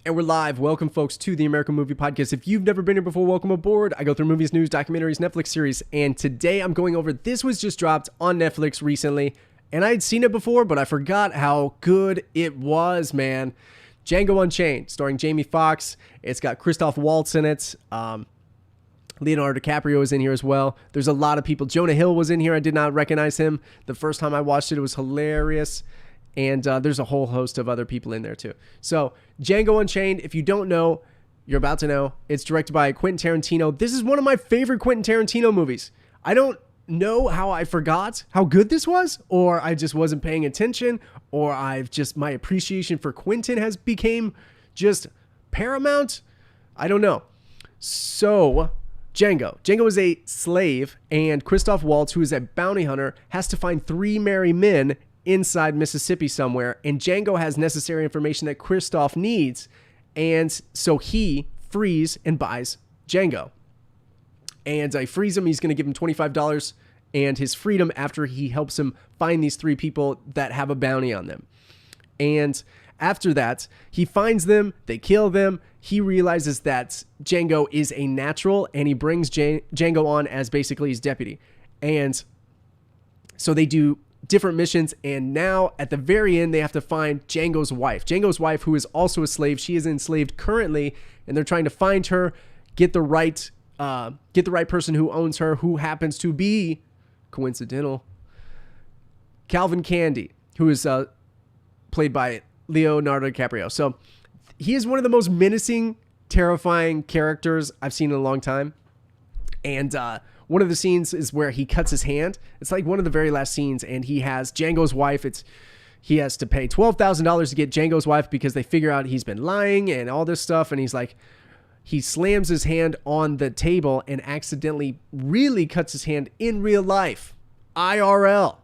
And we're live. Welcome, folks, to the American Movie Podcast. If you've never been here before, welcome aboard. I go through movies, news, documentaries, Netflix series, and today I'm going over, this was just dropped on Netflix recently, and I had seen it before, but I forgot how good it was, man. Django Unchained, starring Jamie Foxx. It's got Christoph Waltz in it. Leonardo DiCaprio is in here as well. There's a lot of people. Jonah Hill was in here. I did not recognize him. The first time I watched it, it was hilarious. And there's a whole host of other people in there too. So Django Unchained, if you don't know, you're about to know. It's directed by Quentin Tarantino. This is one of my favorite Quentin Tarantino movies. I don't know how I forgot how good this was, or I just wasn't paying attention, or my appreciation for Quentin has became just paramount. I don't know. So Django is a slave, and Christoph Waltz, who is a bounty hunter, has to find 3 married men inside Mississippi somewhere, and Django has necessary information that Christoph needs, and so he frees and buys Django. And I frees him. He's going to give him $25 and his freedom after he helps him find these 3 people that have a bounty on them. And after that, he finds them, they kill them. He realizes that Django is a natural, and he brings Django on as basically his deputy. And so they do different missions, and now at the very end they have to find Django's wife, who is also a slave. She is enslaved currently, and they're trying to find her, get the right person who owns her, who happens to be coincidental Calvin Candy, who is played by Leonardo DiCaprio. So he is one of the most menacing, terrifying characters I've seen in a long time. And one of the scenes is where he cuts his hand. It's like one of the very last scenes, and he has Django's wife. He has to pay $12,000 to get Django's wife because they figure out he's been lying and all this stuff. And he's like, he slams his hand on the table and accidentally really cuts his hand in real life, IRL.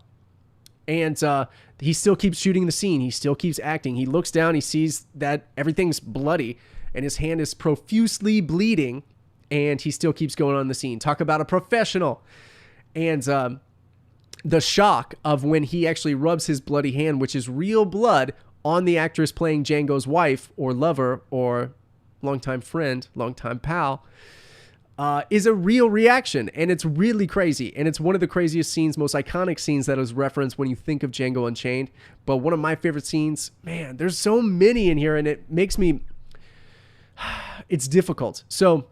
And he still keeps shooting the scene. He still keeps acting. He looks down. He sees that everything's bloody and his hand is profusely bleeding. And he still keeps going on the scene. Talk about a professional. And the shock of when he actually rubs his bloody hand, which is real blood, on the actress playing Django's wife or lover or longtime friend, longtime pal, is a real reaction. And it's really crazy. And it's one of the craziest scenes, most iconic scenes that is referenced when you think of Django Unchained. But one of my favorite scenes, man, there's so many in here, and it makes me, it's difficult. So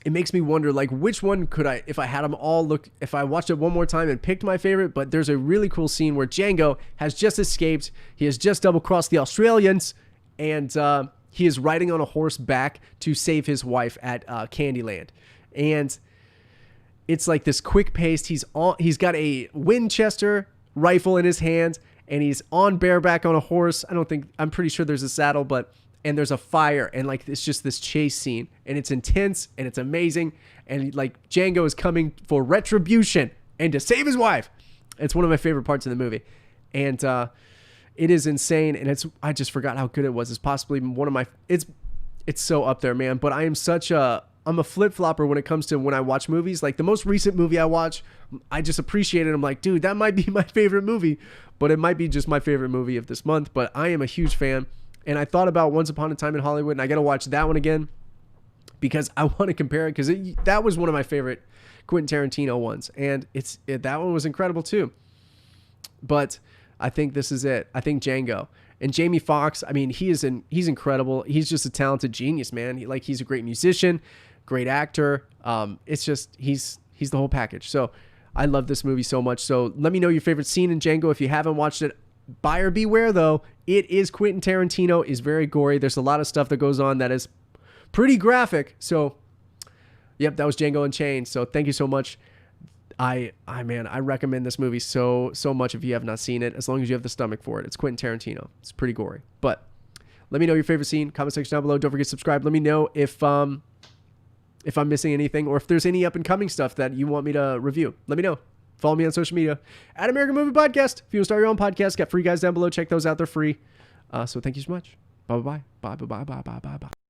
it makes me wonder, like, which one could I, if I had them all look, if I watched it one more time and picked my favorite. But there's a really cool scene where Django has just escaped. He has just double-crossed the Australians, and he is riding on a horse back to save his wife at Candyland. And it's like this quick-paced, he's got a Winchester rifle in his hand, and he's on bareback on a horse. I'm pretty sure there's a saddle, and there's a fire, and like it's just this chase scene, and it's intense and it's amazing, and like Django is coming for retribution and to save his wife. It's one of my favorite parts of the movie, and it is insane, and I just forgot how good it was. It's possibly one of my, it's so up there, man. But I'm a flip-flopper when it comes to when I watch movies. Like the most recent movie I watch, I just appreciate it. I'm like, dude, that might be my favorite movie, but it might be just my favorite movie of this month. But I am a huge fan. And I thought about Once Upon a Time in Hollywood, and I got to watch that one again because I want to compare it, because that was one of my favorite Quentin Tarantino ones, and that one was incredible too. But I think this is it. I think Django and Jamie Foxx. I mean, he's incredible. He's just a talented genius, man. He's a great musician, great actor. It's just he's the whole package. So I love this movie so much. So let me know your favorite scene in Django if you haven't watched it. Buyer beware, though. It is Quentin Tarantino. Is very gory. There's a lot of stuff that goes on that is pretty graphic. So, yep, that was Django Unchained. So thank you so much. I recommend this movie so much if you have not seen it, as long as you have the stomach for it. It's Quentin Tarantino. It's pretty gory. But let me know your favorite scene. Comment section down below. Don't forget to subscribe. Let me know if I'm missing anything, or if there's any up and coming stuff that you want me to review. Let me know. Follow me on social media at American Movie Podcast. If you want to start your own podcast, got free guys down below. Check those out. They're free. So thank you so much. Bye-bye. Bye-bye. Bye-bye. Bye-bye.